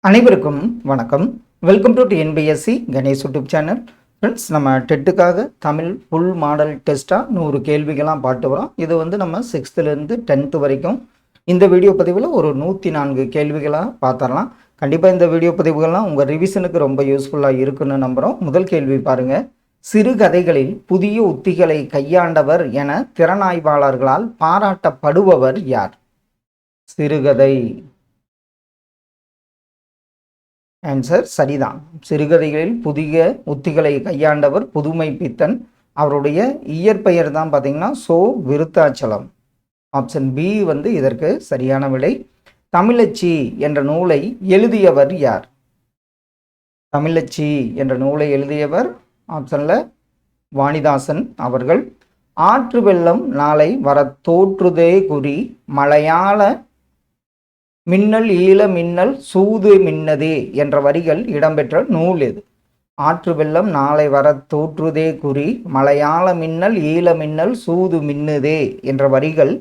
அனைவருக்கும் வணக்கம். Welcome to NPSC Ganesh YouTube channel. Friends, நம்ம டெட்டுக்காக தமிழ் ஃபுல் மாடல் டெஸ்ட்டாக 100 கேள்விகளாக பார்த்து வரோம். இது வந்து நம்ம 6th-லேருந்து 10th வரைக்கும் இந்த வீடியோ பதிவில் ஒரு 104 கேள்விகளாக பார்த்துடலாம். கண்டிப்பாக இந்த வீடியோ பதிவுகள்லாம் உங்கள் ரிவிஷனுக்கு ரொம்ப யூஸ்ஃபுல்லாக இருக்குன்னு நம்புகிறோம். முதல் கேள்வி பாருங்கள். சிறுகதைகளில் புதிய உத்திகளை கையாண்டவர் என திறனாய்வாளர்களால் பாராட்டப்படுபவர் யார்? சிறுகதை ஆன்சர் சரிதான். சிறுகதைகளில் புதிய உத்திகளை கையாண்டவர் புதுமை பித்தன். அவருடைய இயற்பெயர் தான் பார்த்தீங்கன்னா சோ விருத்தாச்சலம். ஆப்ஷன் பி வந்து இதற்கு சரியான விடை. தமிழச்சி என்ற நூலை எழுதியவர் யார்? தமிழச்சி என்ற நூலை எழுதியவர் ஆப்ஷனில் வாணிதாசன் அவர்கள். ஆற்று வெள்ளம் நாளை வர தோற்றுதே குறி மலையாள மின்னல் ஈழ மின்னல் சூது மின்னதே என்ற வரிகள் இடம்பெற்ற நூல் எது? ஆற்று வெள்ளம் நாளை வர தோற்றுதே குறி மலையாள மின்னல் ஈழ மின்னல் சூது மின்னுதே என்ற வரிகள்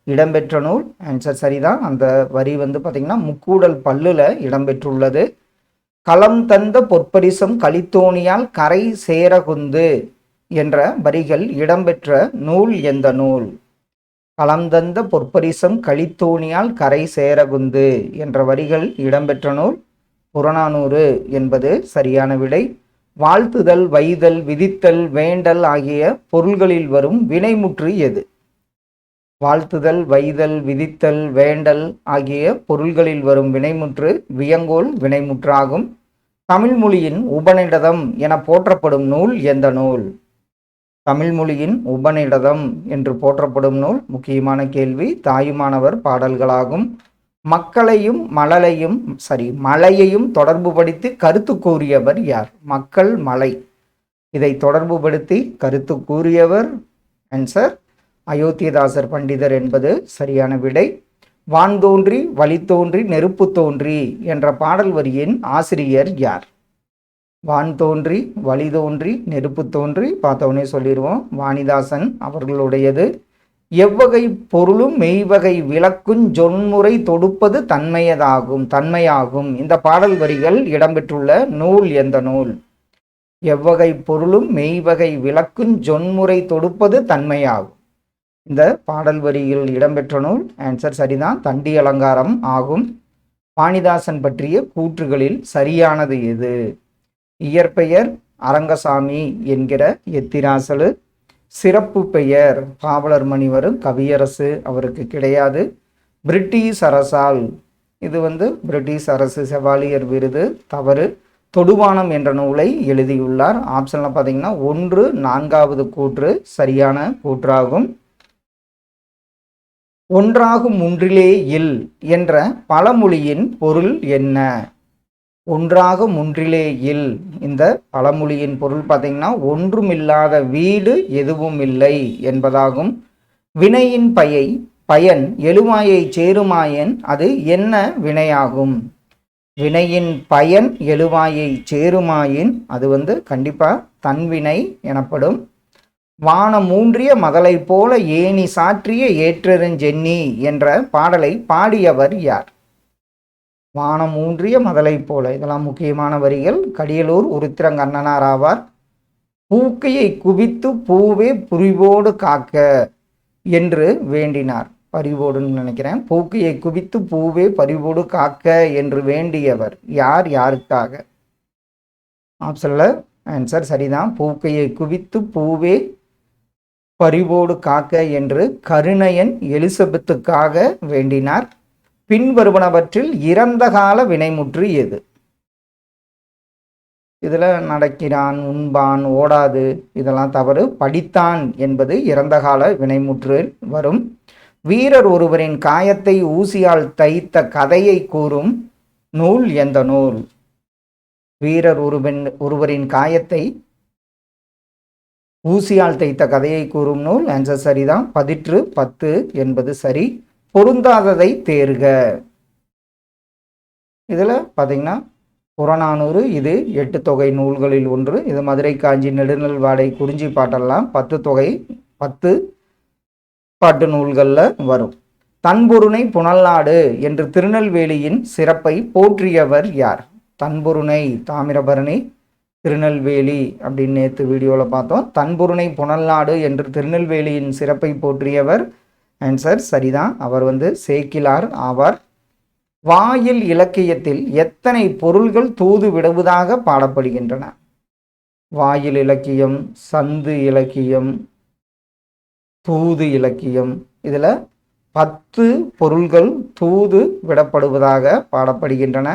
இடம்பெற்ற நூல். ஆன்சர் சரிதான். அந்த வரி வந்து பார்த்திங்கன்னா முக்கூடல் பல்லுல இடம்பெற்றுள்ளது. களம் தந்த பொற்பரிசம் கலித்தோணியால் கரை சேரகுந்து என்ற வரிகள் இடம்பெற்ற நூல் எந்த நூல்? களந்தந்த பொற்பரிசம் கலித்தோணியால் கரை சேரகுந்து என்ற வரிகள் இடம்பெற்ற நூல் புறநானூறு என்பது சரியான விடை. வாழ்த்துதல், வைதல், விதித்தல், வேண்டல் ஆகிய பொருள்களில் வரும் வினைமுற்று எது? வாழ்த்துதல், வைதல், விதித்தல், வேண்டல் ஆகிய பொருள்களில் வரும் வினைமுற்று வியங்கோல் வினைமுற்றாகும். தமிழ் மொழியின் உபநிடதம் என போற்றப்படும் நூல் எந்த நூல்? தமிழ் மொழியின் உபநிடதம் என்று போற்றப்படும் நூல், முக்கியமான கேள்வி, தாயுமானவர் பாடல்களாகும். மக்களையும் மலையையும் தொடர்புபடுத்தி கருத்து கூறியவர் யார்? மக்கள் மலை, இதை தொடர்புபடுத்தி கருத்து கூறியவர் ஆன்சர் அயோத்திதாசர் பண்டிதர் என்பது சரியான விடை. வான் தோன்றி வழி தோன்றி நெருப்பு தோன்றி என்ற பாடல் வரியின் ஆசிரியர் யார்? வான் தோன்றி வழி தோன்றி நெருப்பு தோன்றி பார்த்தவொடனே சொல்லிடுவோம், வாணிதாசன் அவர்களுடையது. எவ்வகை பொருளும் மெய்வகை விளக்குஞ் சொன்முறை தொடுப்பது தன்மையாகும். இந்த பாடல் வரிகள் இடம்பெற்றுள்ள நூல் எந்த நூல்? எவ்வகை பொருளும் மெய்வகை விளக்குஞ் சொன்முறை தொடுப்பது தன்மையாகும். இந்த பாடல் வரிகள் இடம்பெற்ற நூல் ஆன்சர் சரிதான், தண்டி அலங்காரம் ஆகும். வாணிதாசன் பற்றிய கூற்றுகளில் சரியானது எது? இயற்பெயர் அரங்கசாமி என்கிற எத்திராசலு. சிறப்பு பெயர் பாவலர் மணிவரும் கவியரசு அவருக்கு கிடையாது. பிரிட்டிஷ் அரசால், இது வந்து பிரிட்டிஷ் அரசு செவாலியர் விருது தவறு. தொடுவானம் என்ற நூலை எழுதியுள்ளார். ஆப்ஷனில் பார்த்தீங்கன்னா 1 4வது கூற்று சரியான கூற்றாகும். ஒன்றாகும் ஒன்றிலே இல் என்ற பழமொழியின் பொருள் என்ன? ஒன்றாக ஒன்றிலே இல், இந்த பழமொழியின் பொருள் பார்த்தீங்கன்னா ஒன்றுமில்லாத வீடு எதுவும் இல்லை என்பதாகும். வினையின் பயன் எழுவாயை சேருமாயின் அது என்ன வினையாகும்? வினையின் பயன் எழுவாயை சேருமாயின் அது வந்து கண்டிப்பாக தன்வினை எனப்படும். வானமூன்றிய மதலை போல ஏணி சாற்றிய ஏற்றெருஞ்சென்னி என்ற பாடலை பாடியவர் யார்? வானம் ஊன்றிய மதலை போல, இதெல்லாம் முக்கியமான வரிகள். கடியலூர் உருத்திரங்கண்ணனார் ஆவார். பூக்கையை குவித்து பூவே புரிவோடு காக்க என்று வேண்டினார். பரிவோடுன்னு நினைக்கிறேன். பூக்கையை குவித்து பூவே பரிவோடு காக்க என்று வேண்டியவர் யார்? யாருக்காக? ஆப்ஷனில் ஆன்சர் சரிதான். பூக்கையை குவித்து பூவே பரிவோடு காக்க என்று கருணையன் எலிசபெத்துக்காக வேண்டினார். பின்வருவனவற்றில் இறந்த கால வினைமுற்று எது? இதில் நடக்கிறான், உண்பான், ஓடாது இதெல்லாம் தவறு. படித்தான் என்பது இறந்த கால வினைமுற்று வரும். வீரர் ஒருவரின் காயத்தை ஊசியால் தைத்த கதையை கூறும் நூல் எந்த நூல்? வீரர் ஒருவரின் காயத்தை ஊசியால் தைத்த கதையை கூறும் நூல் ஆன்சர் சரிதான், பதிற்று 10 என்பது சரி. பொருந்தாததை தேர்க. இதில் பார்த்தீங்கன்னா புறநானூறு, இது 8 தொகை நூல்களில் ஒன்று. இது மதுரை காஞ்சி நெடுநல் வாடை குறிஞ்சி பாட்டெல்லாம் 10 பாட்டு நூல்களில் வரும். தன்பொருணை புனல்நாடு என்று திருநெல்வேலியின் சிறப்பை போற்றியவர் யார்? தன்பொருணை தாமிரபரணி திருநெல்வேலி அப்படின்னு நேற்று வீடியோவில் பார்த்தோம். தன்பொருணை புனல்நாடு என்று திருநெல்வேலியின் சிறப்பை போற்றியவர். ஆன்சர் சரிதான், அவர் சேக்கிலார் ஆவார். வாயில் இலக்கியத்தில் எத்தனை பொருள்கள் தூது விடுவதாக பாடப்படுகின்றன? வாயில் இலக்கியம், சந்து இலக்கியம், தூது இலக்கியம், இதில் 10 பொருள்கள் தூது விடப்படுவதாக பாடப்படுகின்றன.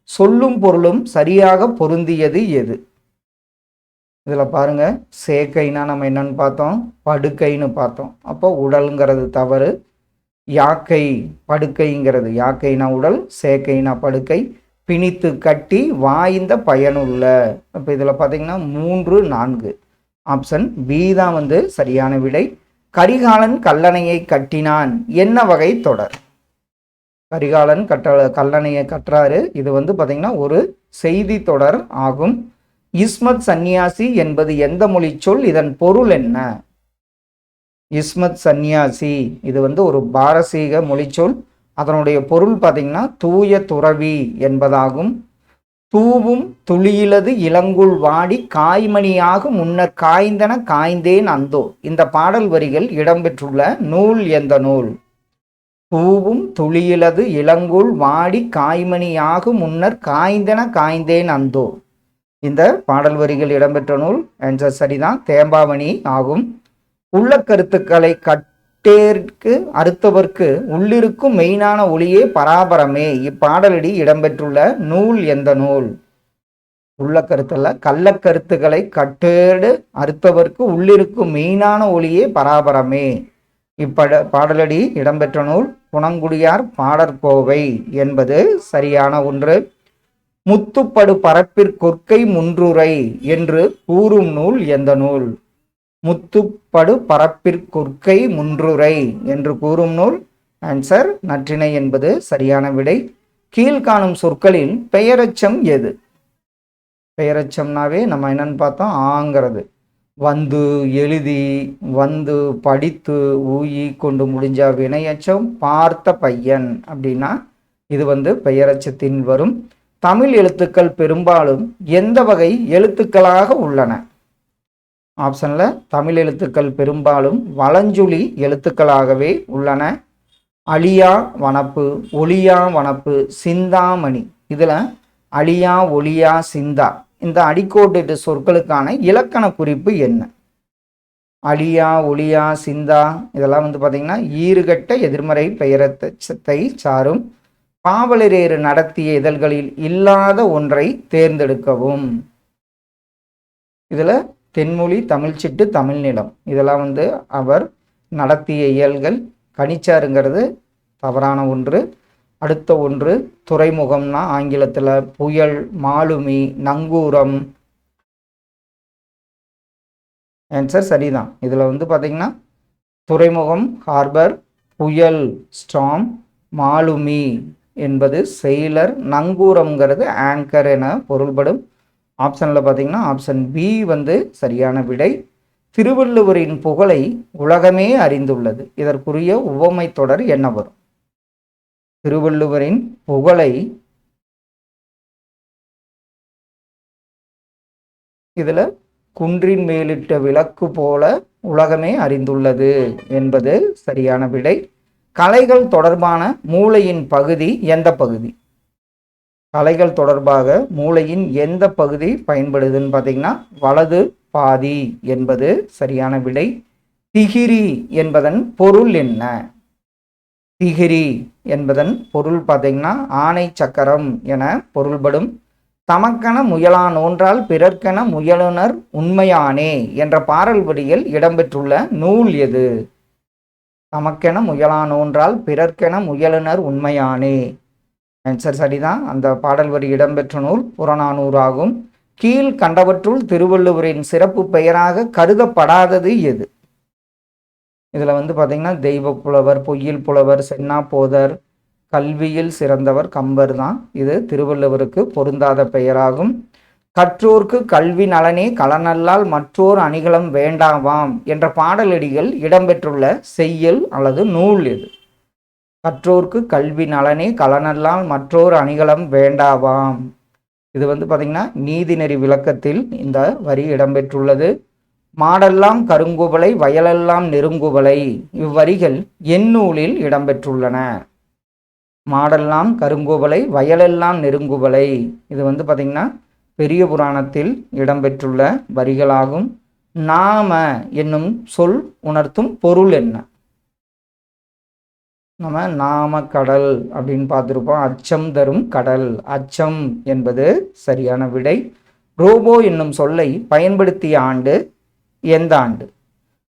சொல்லும் பொருளும் சரியாக பொருந்தியது எது? இதில் பாருங்க, சேக்கைனா நம்ம என்னன்னு பார்த்தோம், படுக்கைன்னு பார்த்தோம். அப்போ உடல்ங்கிறது தவறு. யாக்கை படுக்கைங்கிறது, யாக்கைனா உடல், சேக்கைனா படுக்கை. பிணித்து கட்டி வாய்ந்த பயனுள்ள. அப்போ இதில் பார்த்தீங்கன்னா 3, 4 ஆப்ஷன் பி தான் சரியான விடை. கரிகாலன் கல்லணையை கட்டினான் என்ன வகை தொடர்? கரிகாலன் கல்லணையை கட்டுறாரு. இது பார்த்தீங்கன்னா ஒரு செய்தி தொடர் ஆகும். இஸ்மத் சந்நியாசி என்பது எந்த மொழி சொல்? இதன் பொருள் என்ன? இஸ்மத் சந்நியாசி இது ஒரு பாரசீக மொழிச்சொல். அதனுடைய பொருள் பார்த்தீங்கன்னா தூய துறவி என்பதாகும். தூவும் துளியிலது இளங்குள் வாடி காய்மணியாக முன்னர் காய்ந்தன காய்ந்தேன் அந்தோ. இந்த பாடல் வரிகள் இடம்பெற்றுள்ள நூல் எந்த நூல்? தூவும் துளியிலது இளங்குள் வாடி காய்மணியாக முன்னர் காய்ந்தன காய்ந்தேன் அந்தோ. இந்த பாடல் வரிகள் இடம்பெற்ற நூல் ஆன்சர் சரிதான், தேம்பாவணி ஆகும். உள்ள கருத்துக்களை கட்டேற்கு அறுத்தவர்க்கு உள்ளிருக்கும் மெய்னான ஒளியே பராபரமே. இப்பாடலடி இடம்பெற்றுள்ள நூல் எந்த நூல்? உள்ள கருத்தல்ல, கள்ளக்கருத்துக்களை கட்டேடு அறுத்தவர்க்கு உள்ளிருக்கும் மெய்னான ஒளியே பராபரமே. பாடலடி இடம்பெற்ற நூல் குணங்குடியார் பாடற்கோவை என்பது சரியான ஒன்று. முத்துப்படு பரப்பிற்கொற்கை முன்றுரை என்று கூறும் நூல் எந்த நூல்? முத்துப்படு பரப்பிற்கொற்கை முன்றுரை என்று கூறும் நூல் ஆன்சர் நற்றிணை என்பது சரியான விடை. கீழ்காணும் சொற்களில் பெயரச்சம் எது? பெயரச்சம்னாவே நம்ம என்னன்னு பார்த்தோம், ஆங்கிறது. வந்து, எழுதி, வந்து, படித்து, ஊயி கொண்டு முடிஞ்ச வினையச்சம். பார்த்த பையன் அப்படின்னா இது பெயரச்சத்தின் வரும். தமிழ் எழுத்துக்கள் பெரும்பாலும் எந்த வகை எழுத்துக்களாக உள்ளன? ஆப்ஷன்ல தமிழ் எழுத்துக்கள் பெரும்பாலும் வலஞ்சுழி எழுத்துக்களாகவே உள்ளன. அழியா வனப்பு, ஒளியா வனப்பு, சிந்தாமணி. இதுல அழியா, ஒளியா, சிந்தா இந்த அடிக்கோட்டு சொற்களுக்கான இலக்கண குறிப்பு என்ன? அழியா, ஒளியா, சிந்தா இதெல்லாம் பார்த்தீங்கன்னா ஈறுகட்ட எதிர்மறை பெயரச்சத்தை சாரும். பாவலரேறு நடத்திய இதழ்களில் இல்லாத ஒன்றை தேர்ந்தெடுக்கவும். இதில் தென்மொழி, தமிழ்ச்சிட்டு, தமிழ்நிலம் இதெல்லாம் அவர் நடத்திய இயல்கள். கணிச்சாருங்கிறது தவறான ஒன்று. அடுத்த ஒன்று துறைமுகம்னா ஆங்கிலத்தில் புயல், மாலுமி, நங்கூரம். ஆன்சர் சரிதான். இதில் பார்த்தீங்கன்னா துறைமுகம் ஹார்பர், புயல் ஸ்டாம், மாலுமி என்பது செயலர், நங்கூரம்ங்கிறது ஆங்கர் என பொருள்படும். ஆப்ஷனில் பார்த்தீங்கன்னா ஆப்ஷன் பி சரியான விடை. திருவள்ளுவரின் புகழை உலகமே அறிந்துள்ளது. இதற்குரிய உவமை தொடர் என்ன வரும்? திருவள்ளுவரின் புகழை இதில் குன்றின் மேலிட்ட விளக்கு போல உலகமே அறிந்துள்ளது என்பது சரியான விடை. கலைகள் தொடர்பான மூளையின் பகுதி எந்த பகுதி? கலைகள் தொடர்பாக மூளையின் எந்த பகுதி பயன்படுதுன்னு பார்த்தீங்கன்னா வலது பாதி என்பது சரியான விடை. திகிரி என்பதன் பொருள் என்ன? திகிரி என்பதன் பொருள் பார்த்தீங்கன்னா ஆணை சக்கரம் என பொருள்படும். தமக்கென முயலான் ஒன்றால் பிறர்க்கென முயலுனர் உண்மையானே என்ற பாடல் வரியில் இடம்பெற்றுள்ள நூல் எது? தமக்கென முயலான் ஒன்றால் பிறர்க்கென முயலுனர் உண்மையானே. ஆன்சர் சரிதான். அந்த பாடல் வரி இடம்பெற்ற நூல் புறநானூறு ஆகும். கீழ் கண்டவற்றுள் திருவள்ளுவரின் சிறப்பு பெயராக கருதப்படாதது எது? இதில் பார்த்தீங்கன்னா தெய்வ புலவர், பொய்யில் புலவர், சென்னா போதர், கல்வியில் சிறந்தவர் கம்பர் தான். இது திருவள்ளுவருக்கு பொருந்தாத பெயராகும். கற்றோர்க்கு கல்வி நலனே களனல்லால் மற்றோர் அணிகலம் வேண்டாவாம் என்ற பாடலடிகள் இடம்பெற்றுள்ள செய்யுள் அல்லது நூல் எது? கற்றோர்க்கு கல்வி நலனே கலனல்லால் மற்றோர் அணிகலம் வேண்டாவாம். இது பார்த்திங்கன்னா நீதிநெறி விளக்கத்தில் இந்த வரி இடம்பெற்றுள்ளது. மாடெல்லாம் கருங்குவளை வயலெல்லாம் நெருங்குவளை இவ்வரிகள் எந்நூலில் இடம்பெற்றுள்ளன. மாடெல்லாம் கருங்குவளை வயலெல்லாம் நெருங்குவளை இது பார்த்திங்கன்னா பெரிய புராணத்தில் இடம்பெற்றுள்ள வரிகளாகும். நாம என்னும் சொல் உணர்த்தும் பொருள் என்ன? நம்ம நாம கடல் அப்படின்னு பார்த்துருப்போம். அச்சம் தரும் கடல், அச்சம் என்பது சரியான விடை. ரோபோ என்னும் சொல்லை பயன்படுத்திய ஆண்டு எந்த ஆண்டு?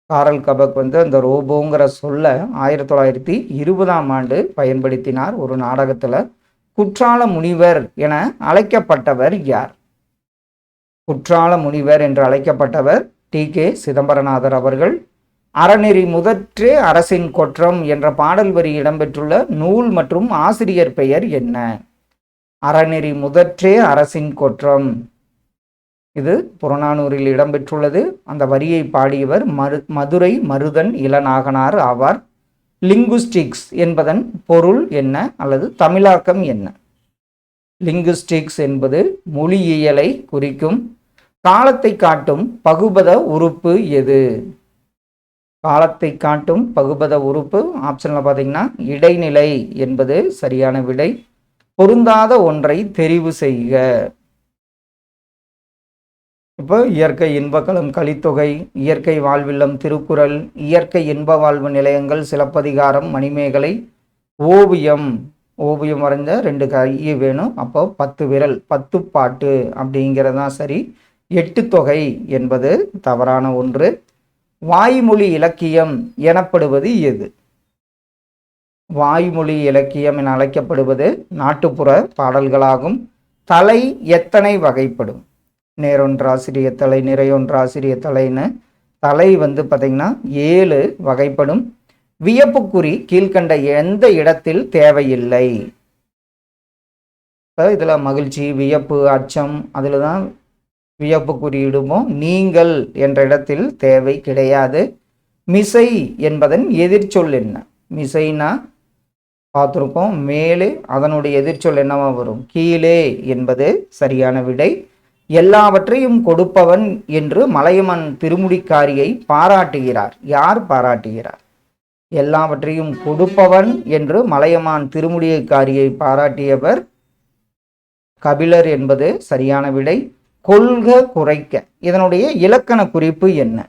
காரல் கபக் அந்த ரோபோங்கிற சொல்ல 1920ஆம் ஆண்டு பயன்படுத்தினார் ஒரு நாடகத்தில். குற்றால முனிவர் என அழைக்கப்பட்டவர் யார்? குற்றால முனிவர் என்று அழைக்கப்பட்டவர் டி.கே. சிதம்பரநாதர் அவர்கள். அறநெறி முதற்றே அரசின் கொற்றம் என்ற பாடல் வரி இடம்பெற்றுள்ள நூல் மற்றும் ஆசிரியர் பெயர் என்ன? அறநெறி முதற்றே அரசின் கொற்றம் இது புறநானூறில் இடம்பெற்றுள்ளது. அந்த வரியை பாடியவர் மதுரை மருதன் இளநாகனார் ஆவார். லிங்குஸ்டிக்ஸ் என்பதன் பொருள் என்ன அல்லது தமிழாக்கம் என்ன? லிங்குஸ்டிக்ஸ் என்பது மொழியியலை குறிக்கும். காலத்தை காட்டும் பகுபத உறுப்பு எது? காலத்தை காட்டும் பகுபத உறுப்பு ஆப்ஷனில் பார்த்தீங்கன்னா இடைநிலை என்பது சரியான விடை. பொருந்தாத ஒன்றை தெரிவு செய்க. இப்போ இயற்கை இன்பக்களம் கலித்தொகை, இயற்கை வாழ்வில்லம் திருக்குறள், இயற்கை இன்ப வாழ்வு நிலையங்கள் சிலப்பதிகாரம் மணிமேகலை, ஓவியம் ஓவியம் வரைஞ்ச 2 கை வேணும், அப்போ 10 விரல் 10 பாட்டு அப்படிங்கிறதான் சரி. 8 தொகை என்பது தவறான ஒன்று. வாய்மொழி இலக்கியம் எனப்படுவது எது? வாய்மொழி இலக்கியம் என அழைக்கப்படுவது நாட்டுப்புற பாடல்களாகும். தலை எத்தனை வகைப்படும்? நேரொன்றாசிரிய தலை, நிறையொன்றாசிரிய தலைன்னு தலை பார்த்திங்கன்னா 7 வகைப்படும். வியப்புக்குறி கீழ்கண்ட எந்த இடத்தில் தேவையில்லை? இதில் மகிழ்ச்சி, வியப்பு, அச்சம் அதில் தான் வியப்பு குறியிடுவோம். நீங்கள் என்ற இடத்தில் தேவை கிடையாது. மிசை என்பதன் எதிர்ச்சொல் என்ன? மிசைனா பார்த்துருப்போம் மேலே, அதனுடைய எதிர்ச்சொல் என்னவா வரும்? கீழே என்பது சரியான விடை. எல்லாவற்றையும் கொடுப்பவன் என்று மலையமான் திருமுடிக்காரியை பாராட்டுகிறார். யார் பாராட்டுகிறார்? எல்லாவற்றையும் கொடுப்பவன் என்று மலையமான் திருமுடிக்காரியை பாராட்டியவர் கபிலர் என்பது சரியான விடை. கொள்க குறைக்க இதனுடைய இலக்கண குறிப்பு என்ன?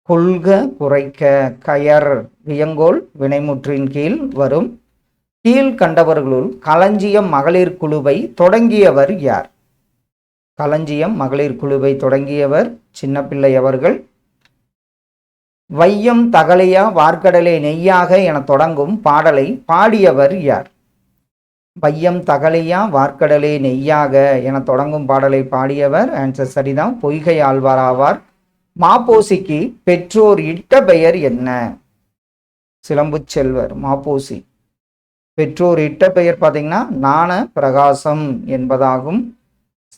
கொள்க குறைக்க கயர் வியங்கோல் வினைமுற்றின் கீழ் வரும். கீழ் கண்டவர்களுள் களஞ்சியம் மகளிர் குழுவை தொடங்கியவர் யார்? களஞ்சியம் மகளிர் குழுவை தொடங்கியவர் சின்னப்பிள்ளை அவர்கள். வையம் தகலையா வார்க்கடலே நெய்யாக என தொடங்கும் பாடலை பாடியவர் யார்? வையம் தகலையா வார்க்கடலே நெய்யாக என தொடங்கும் பாடலை பாடியவர் ஆன்சர் சரிதான், பொய்கை ஆழ்வார் ஆவார். மாப்போசிக்கு பெற்றோர் இட்ட பெயர் என்ன? சிலம்பு செல்வர் மாப்போசி. பெற்றோர் இட்ட பெயர் பார்த்தீங்கன்னா ஞான பிரகாசம் என்பதாகும்.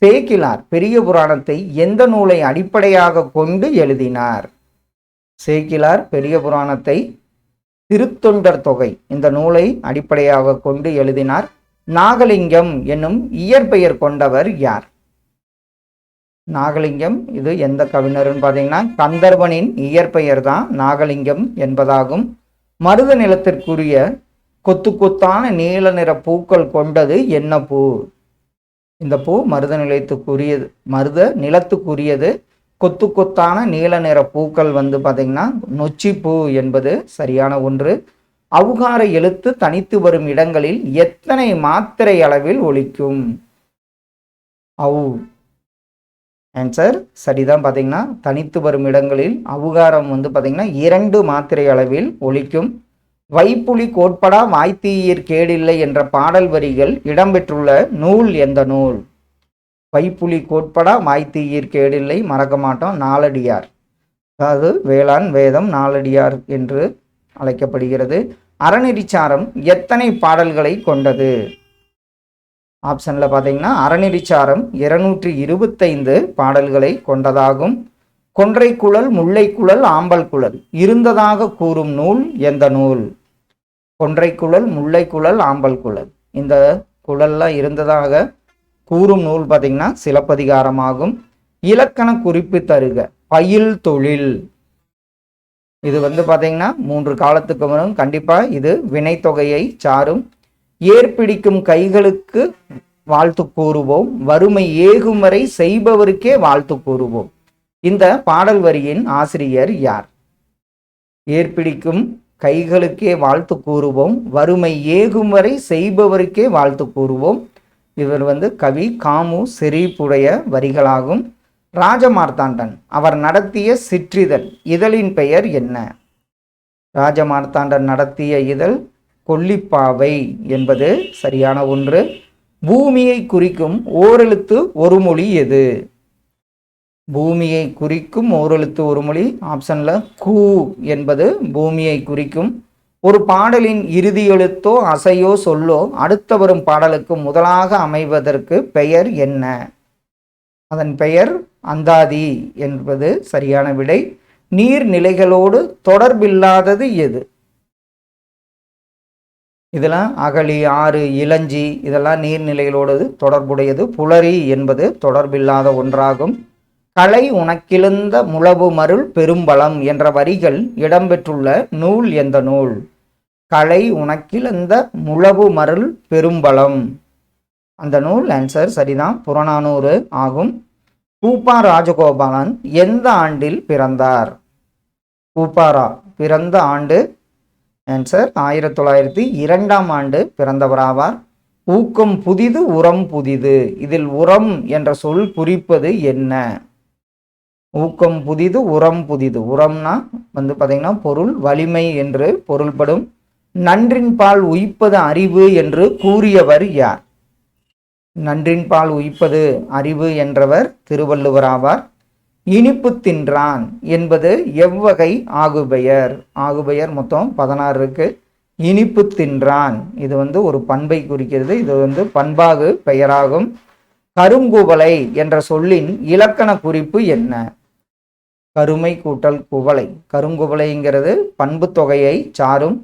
சேக்கிலார் பெரிய புராணத்தை எந்த நூலை அடிப்படையாக கொண்டு எழுதினார்? சேக்கிலார் பெரிய புராணத்தை திருத்தொண்டர் தொகை இந்த நூலை அடிப்படையாக கொண்டு எழுதினார். நாகலிங்கம் என்னும் இயற்பெயர் கொண்டவர் யார்? நாகலிங்கம் இது எந்த கவிஞர்னு பார்த்தீங்கன்னா கந்தர்வனின் இயற்பெயர் தான் நாகலிங்கம் என்பதாகும். மருத நிலத்திற்குரிய கொத்து கொத்தான நீல நிற பூக்கள் கொண்டது என்ன பூ? இந்த பூ மருத நிலத்துக்குரியது. கொத்து கொத்தான நீல நிற பூக்கள் பார்த்தீங்கன்னா நொச்சி பூ என்பது சரியான ஒன்று. அவுகார எழுத்து தனித்து வரும் இடங்களில் எத்தனை மாத்திரை அளவில் ஒலிக்கும்? ஆன்சர் சரிதான். பார்த்தீங்கன்னா தனித்து வரும் இடங்களில் அவுகாரம் பார்த்தீங்கன்னா 2 மாத்திரை அளவில் ஒலிக்கும். வைப்புலி கோட்படா வாய்த்தீயிற் கேடில்லை என்ற பாடல் வரிகள் இடம்பெற்றுள்ள நூல் எந்த நூல்? வைப்புலி கோட்படா வாய்த்தீயிற் கேடில்லை மறக்க மாட்டோம், நாலடியார். அதாவது வேளாண் வேதம் நாலடியார் என்று அழைக்கப்படுகிறது. அறநெறிச்சாரம் எத்தனை பாடல்களை கொண்டது? ஆப்ஷனில் பார்த்தீங்கன்னா அறநெறிச்சாரம் 225 பாடல்களை கொண்டதாகும். கொன்றை குழல், முல்லை குழல், ஆம்பல் குழல் இருந்ததாக கூறும் நூல் எந்த நூல்? கொன்றை குழல், முல்லை குழல், ஆம்பல் குழல், இந்த குழல்லாம் இருந்ததாக கூறும் நூல் பார்த்தீங்கன்னா சிலப்பதிகாரமாகும். இலக்கண குறிப்பு தருக. பயில் தொழில், இது பார்த்தீங்கன்னா 3 காலத்துக்கு வரும். கண்டிப்பா இது வினைத்தொகையை சாரும். ஏற்பிடிக்கும் கைகளுக்கு வாழ்த்து கூறுவோம், வறுமை ஏகும் வரை செய்பவருக்கே வாழ்த்து கூறுவோம். இந்த பாடல் வரியின் ஆசிரியர் யார்? ஏற்பிடிக்கும் கைகளுக்கே வாழ்த்து கூறுவோம், வறுமை ஏகும் வரை செய்பவருக்கே வாழ்த்து கூறுவோம். இவர் கவி காமு செறிப்புடைய வரிகளாகும். ராஜமார்த்தாண்டன் அவர் நடத்திய சிற்றிதழ் இதழின் பெயர் என்ன? ராஜமார்த்தாண்டன் நடத்திய இதழ் கொல்லிப்பாவை என்பது சரியான ஒன்று. பூமியை குறிக்கும் ஓரெழுத்து ஒரு மொழி எது? பூமியை குறிக்கும் ஓரெழுத்து ஒரு மொழி ஆப்ஷன்ல கூ என்பது பூமியை குறிக்கும். ஒரு பாடலின் இறுதி எழுத்தோ அசையோ சொல்லோ அடுத்த வரும் பாடலுக்கு முதலாக அமைவதற்கு பெயர் என்ன? அதன் பெயர் அந்தாதி என்பது சரியான விடை. நீர்நிலைகளோடு தொடர்பில்லாதது எது? இதெல்லாம் அகழி, ஆறு, இளஞ்சி இதெல்லாம் நீர்நிலைகளோடு தொடர்புடையது. புலரி என்பது தொடர்பில்லாத ஒன்றாகும். கலை உனக்கிழந்த முழவு மருள் பெரும்பலம் என்ற வரிகள் இடம்பெற்றுள்ள நூல் எந்த நூல்? கலை உனக்கிழந்த முழவு மருள் பெரும்பலம், அந்த நூல் ஆன்சர் சரிதான், புறநானூறு ஆகும். பூப்பா ராஜகோபாலன் எந்த ஆண்டில் பிறந்தார்? பூப்பாரா பிறந்த ஆண்டு ஆன்சர் 1902ஆம் ஆண்டு பிறந்தவராவார். ஊக்கம் புதிது, உரம் புதிது, இதில் உரம் என்ற சொல் குறிப்பது என்ன? ஊக்கம் புதிது, உரம் புதிது. உரம்னா பார்த்தீங்கன்னா பொருள், வலிமை என்று பொருள்படும். நன்றின் பால் உய்ப்பது அறிவு என்று கூறியவர் யார்? நன்றின் பால் உய்ப்பது அறிவு என்றவர் திருவள்ளுவர் ஆவார். இனிப்பு தின்றான் என்பது எவ்வகை ஆகுபெயர்? ஆகுபெயர் மொத்தம் 16 இருக்கு. இனிப்பு தின்றான் இது ஒரு பண்பை குறிக்கிறது. இது பண்பாகு பெயராகும். கருங்குவளை என்ற சொல்லின் இலக்கண குறிப்பு என்ன? கருமை கூட்டல் குவளை, கருங்குவளைங்கிறது பண்பு தொகையை சாரும்.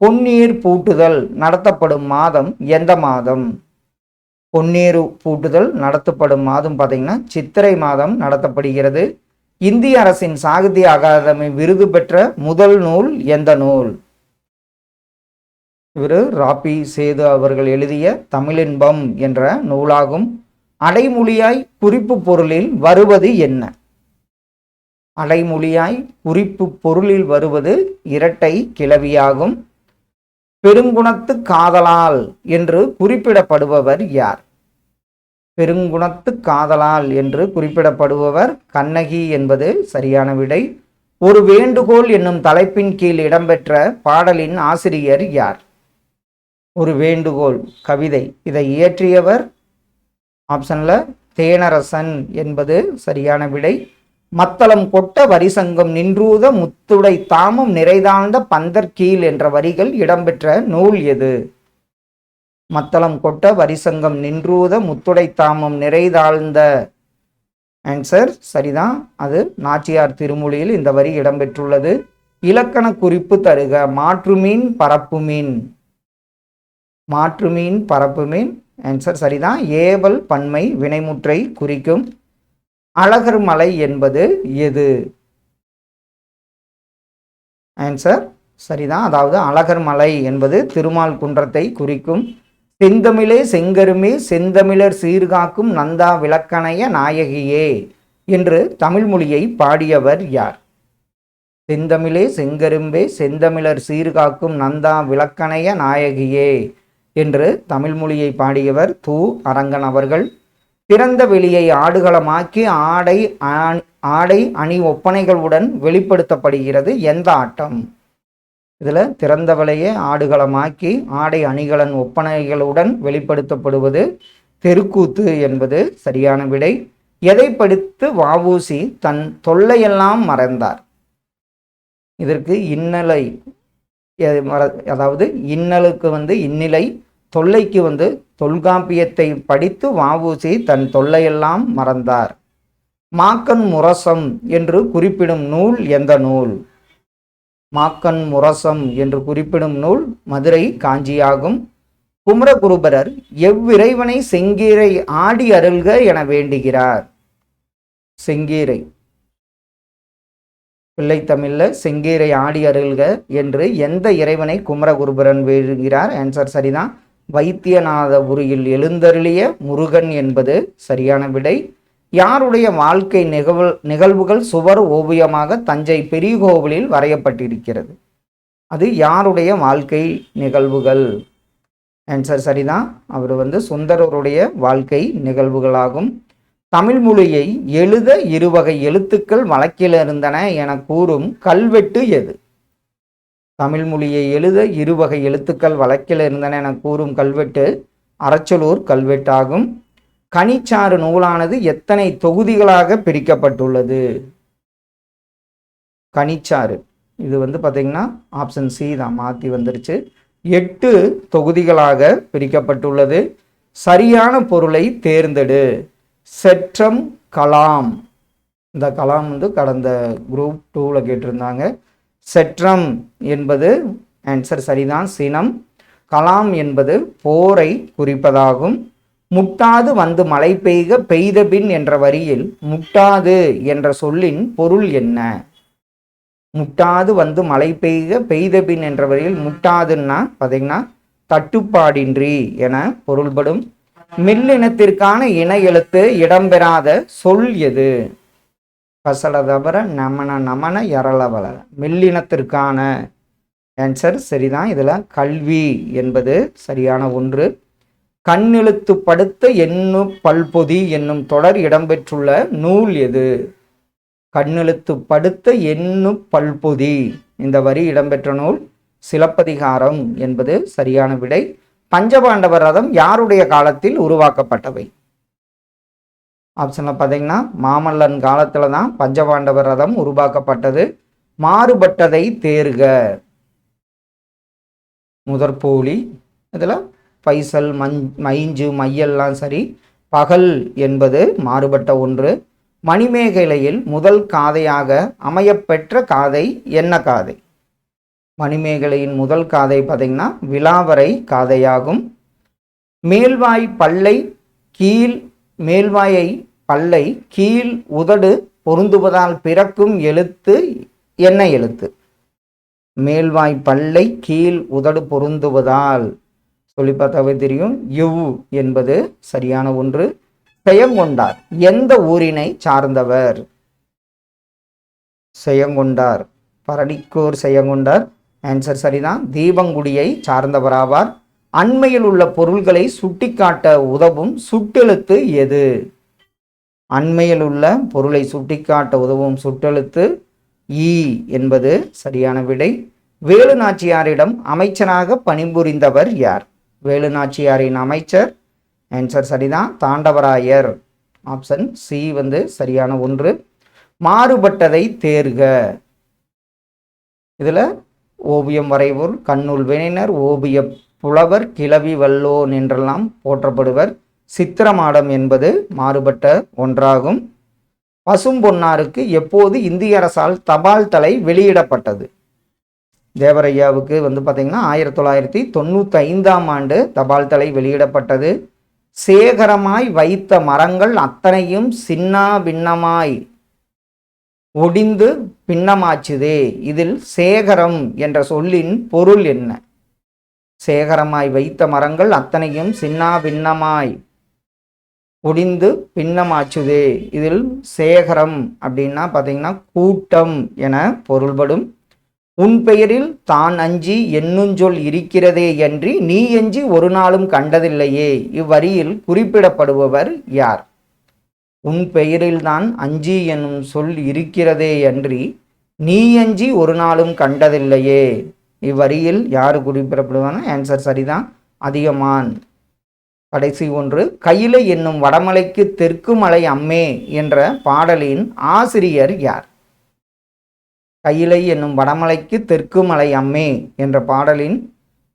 பொன்னீர் பூட்டுதல் நடத்தப்படும் மாதம் எந்த மாதம்? பொன்னீர் பூட்டுதல் நடத்தப்படும் மாதம் பார்த்தீங்கன்னா சித்திரை மாதம் நடத்தப்படுகிறது. இந்திய அரசின் சாகித்ய அகாதமி விருது பெற்ற முதல் நூல் எந்த நூல்? இவர் ராபி சேது அவர்கள் எழுதிய தமிழின்பம் என்ற நூலாகும். அடைமொழியாய் குறிப்பு பொருளில் வருவது என்ன? அடைமொழியாய் குறிப்பு பொருளில் வருவது இரட்டை கிளவியாகும். பெருங்குணத்து காதலால் என்று குறிப்பிடப்படுபவர் யார்? பெருங்குணத்து காதலால் என்று குறிப்பிடப்படுபவர் கண்ணகி என்பது சரியான விடை. ஒரு வேண்டுகோள் என்னும் தலைப்பின் கீழ் இடம்பெற்ற பாடலின் ஆசிரியர் யார்? ஒரு வேண்டுகோள் கவிதை, இதை இயற்றியவர் ஆப்ஷன்ல தேனரசன் என்பது சரியான விடை. மத்தளம் கொட்ட வரிசங்கம் நின்றூத முத்துடை தாமும் நிறைதாழ்ந்த பந்தர்கீழ் என்ற வரிகள் இடம்பெற்ற நூல் எது? மத்தளம் கொட்ட வரிசங்கம் நின்றூத முத்துடை தாமும் நிறைதாழ்ந்த ஆன்சர் சரிதான், அது நாச்சியார் திருமொழியில் இந்த வரி இடம்பெற்றுள்ளது. இலக்கண குறிப்பு தருக. மாற்றுமீன் பரப்புமீன், மாற்றுமீன் பரப்புமீன் ஆன்சர் சரிதான். ஏவல் பன்மை வினைமுற்றை குறிக்கும். அழகர் மலை என்பது எது? ஆன்சர் சரிதான், அதாவது அழகர் மலை என்பது திருமால் குன்றத்தை குறிக்கும். செந்தமிழே செங்கருமே செந்தமிழர் சீர்காக்கும் நந்தா விளக்கணைய நாயகியே என்று தமிழ் மொழியை பாடியவர் யார்? செந்தமிழே செங்கரும்பே செந்தமிழர் சீர்காக்கும் நந்தா விளக்கணைய நாயகியே என்று தமிழ் மொழியை பாடியவர் து. அரங்கன் அவர்கள். திறந்த வெளியை ஆடுகளமாக்கி ஆடை அணி ஒப்பனைகளுடன் வெளிப்படுத்தப்படுகிறது எந்த ஆட்டம்? இதில் திறந்த வெளியை ஆடுகளமாக்கி ஆடை அணிகளன் ஒப்பனைகளுடன் வெளிப்படுத்தப்படுவது தெருக்கூத்து என்பது சரியான விடை. எதை படித்து வ.உ.சி. தன் தொல்லையெல்லாம் மறந்தார்? இதற்கு இன்னலை, அதாவது இன்னலுக்கு இன்னிலை, தொல்லைக்கு தொல்காப்பியத்தை படித்து வ.உ.சி. தன் தொல்லையெல்லாம் மறந்தார். மாக்கன் முரசம் என்று குறிப்பிடும் நூல் எந்த நூல்? மாக்கண் முரசம் என்று குறிப்பிடும் நூல் மதுரை காஞ்சியாகும். குமரகுருபரர் எவ்விறைவனை செங்கீரை ஆடி அருள்க என வேண்டுகிறார்? செங்கீரை பிள்ளைத்தமிழ்ல செங்கீரை ஆடி அருள்க என்று எந்த இறைவனை குமரகுருபரன் வேண்டுகிறார்? ஆன்சர் சரிதான். வைத்தியநாதபுரியில் எழுந்தருளிய முருகன் என்பது சரியான விடை. யாருடைய வாழ்க்கை நிகழ்வுகள் சுவர் ஓவியமாக தஞ்சை பெரிய கோவிலில் வரையப்பட்டிருக்கிறது? அது யாருடைய வாழ்க்கை நிகழ்வுகள்? ஆன்சர் சரிதான். அவர் சுந்தரருடைய வாழ்க்கை நிகழ்வுகளாகும். தமிழ் மொழியை எழுத இருவகை எழுத்துக்கள் வழக்கில் இருந்தன என கூறும் கல்வெட்டு எது? தமிழ் மொழியை எழுத இருவகை எழுத்துக்கள் வழக்கில் இருந்தன என கூறும் கல்வெட்டு அரச்சலூர் கல்வெட்டாகும். கனிச்சாறு நூலானது எத்தனை தொகுதிகளாக பிரிக்கப்பட்டுள்ளது? கனிச்சாறு இது பார்த்தீங்கன்னா ஆப்ஷன் சி தான், மாற்றி வந்துருச்சு. 8 தொகுதிகளாக பிரிக்கப்பட்டுள்ளது. சரியான பொருளை தேர்ந்தெடு. செற்றம் கலாம். இந்த கலாம் கடந்த குரூப் 2ல கேட்டிருந்தாங்க. செற்றம் என்பது ஆன்சர் சரிதான், சினம். கலாம் என்பது போரை குறிப்பதாகும். முட்டாது வந்து மழை பெய்க பெய்தபின் என்ற வரியில் முட்டாது என்ற சொல்லின் பொருள் என்ன? முட்டாது வந்து மழை பெய்க பெய்தபின் என்ற வரியில் முட்டாதுன்னா பார்த்தீங்கன்னா தட்டுப்பாடின்றி என பொருள்படும். மில்லினத்திற்கான இன எழுத்து இடம்பெறாத சொல் எது? பசலதபர நமன நமன எரளவள. மில்லினத்திற்கான ஆன்சர் சரிதான். இதில் கல்வி என்பது சரியான ஒன்று. கண்ணெழுத்து படுத்த எண்ணு பல்பொதி என்னும் தொடர் இடம்பெற்றுள்ள நூல் எது? கண்ணெழுத்து படுத்த எண்ணு பல்பொதி இந்த வரி இடம்பெற்ற நூல் சிலப்பதிகாரம் என்பது சரியான விடை. பஞ்சபாண்டவர் ரதம் யாருடைய காலத்தில் உருவாக்கப்பட்டவை? ஆப்ஷன்ல பார்த்தீங்கன்னா மாமல்லன் காலத்துல தான் பஞ்சபாண்டவர் ரதம் உருவாக்கப்பட்டது. மாறுபட்டதை தேர்க. முதற்போலி. இதில் பைசல் மைஞ்சு மையெல்லாம் சரி. பகல் என்பது மாறுபட்ட ஒன்று. மணிமேகலையில் முதல் காதையாக அமையப்பெற்ற காதை என்ன காதை? மணிமேகலையின் முதல் காதை பார்த்தீங்கன்னா விலாவரை காதையாகும். மேல்வாய் பல்லை கீழ் மேல்வாயை பல்லை கீழ் உதடு பொருந்துவதால் பிறக்கும் எழுத்து என்ன எழுத்து? மேல்வாய் பல்லை கீழ் உதடு பொருந்துவதால் சொல்லி பார்த்தாவே தெரியும், யு என்பது சரியான ஒன்று. செயங்கொண்டார் எந்த ஊரினை சார்ந்தவர்? செயங்கொண்டார் பரடிக்கூர் செயங்கொண்டார் ஆன்சர் சரிதான். தீபங்குடியை சார்ந்தவராவார். அண்மையில் உள்ள பொருள்களை சுட்டிக்காட்ட உதவும் சுட்டெழுத்து எது? அண்மையில் உள்ள பொருளை சுட்டிக்காட்ட உதவும் சுட்டெழுத்து ஈ என்பது சரியான விடை. வேலு நாச்சியாரிடம் அமைச்சராக பணிபுரிந்தவர் யார்? வேலு நாச்சியாரின் அமைச்சர் ஆன்சர் சரிதான், தாண்டவராயர். ஆப்ஷன் சி சரியான ஒன்று. மாறுபட்டதை தேர்க. இதில் ஓவியம் வரைவோர், கண்ணுள் வினைஞர், ஓவிய புலவர், கிளவி வல்லோன் என்றெல்லாம் போற்றப்படுவர். சித்திரமாடம் என்பது மாறுபட்ட ஒன்றாகும். பசும்பொன்னாருக்கு எப்போது இந்திய அரசால் தபால் தலை வெளியிடப்பட்டது? தேவரையாவுக்கு பார்த்தீங்கன்னா 1995ஆம் ஆண்டு தபால் தலை வெளியிடப்பட்டது. சேகரமாய் வைத்த மரங்கள் அத்தனையும் சின்னா பின்னமாய் ஒடிந்து பின்னமாச்சுதே. இதில் சேகரம் என்ற சொல்லின் பொருள் என்ன? சேகரமாய் வைத்த மரங்கள் அத்தனையும் சின்னா பின்னமாய் ஒடிந்து பின்னமாச்சுதே. இதில் சேகரம் அப்படின்னா பார்த்தீங்கன்னா கூட்டம் என பொருள்படும். உன் பெயரில் தான் அஞ்சி என்னுஞ்சொல் இருக்கிறதே அன்றி நீ எஞ்சி ஒரு நாளும் கண்டதில்லையே. இவ்வரியில் குறிப்பிடப்படுபவர் யார்? உன் பெயரில் தான் அஞ்சி என்னும் சொல் இருக்கிறதே அன்றி நீ அஞ்சி ஒரு நாளும் கண்டதில்லையே. இவ்வரியில் யார் குறிப்பிடப்படுவாங்க? ஆன்சர் சரிதான், அதியமான். கடைசி ஒன்று. கையிலை என்னும் வடமலைக்கு தெற்கு மலை அம்மே என்ற பாடலின் ஆசிரியர் யார்? கையிலை என்னும் வடமலைக்கு தெற்கு மலை அம்மே என்ற பாடலின்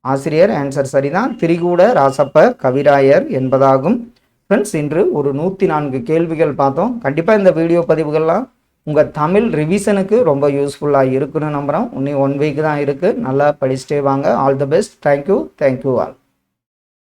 ஆசிரியர் ஆன்சர் சரிதான், திரிகூட ராசப்ப கவிராயர் என்பதாகும். ஃப்ரெண்ட்ஸ், இன்று ஒரு 104 கேள்விகள் பார்த்தோம். கண்டிப்பாக இந்த வீடியோ பதிவுகள்லாம் உங்கள் தமிழ் ரிவிஷனுக்கு ரொம்ப யூஸ்ஃபுல்லாக இருக்குன்னு நம்புகிறோம். இன்னும் 1 வீக் தான் இருக்குது. நல்லா படிச்சுட்டே வாங்க. All the best. Thank you all.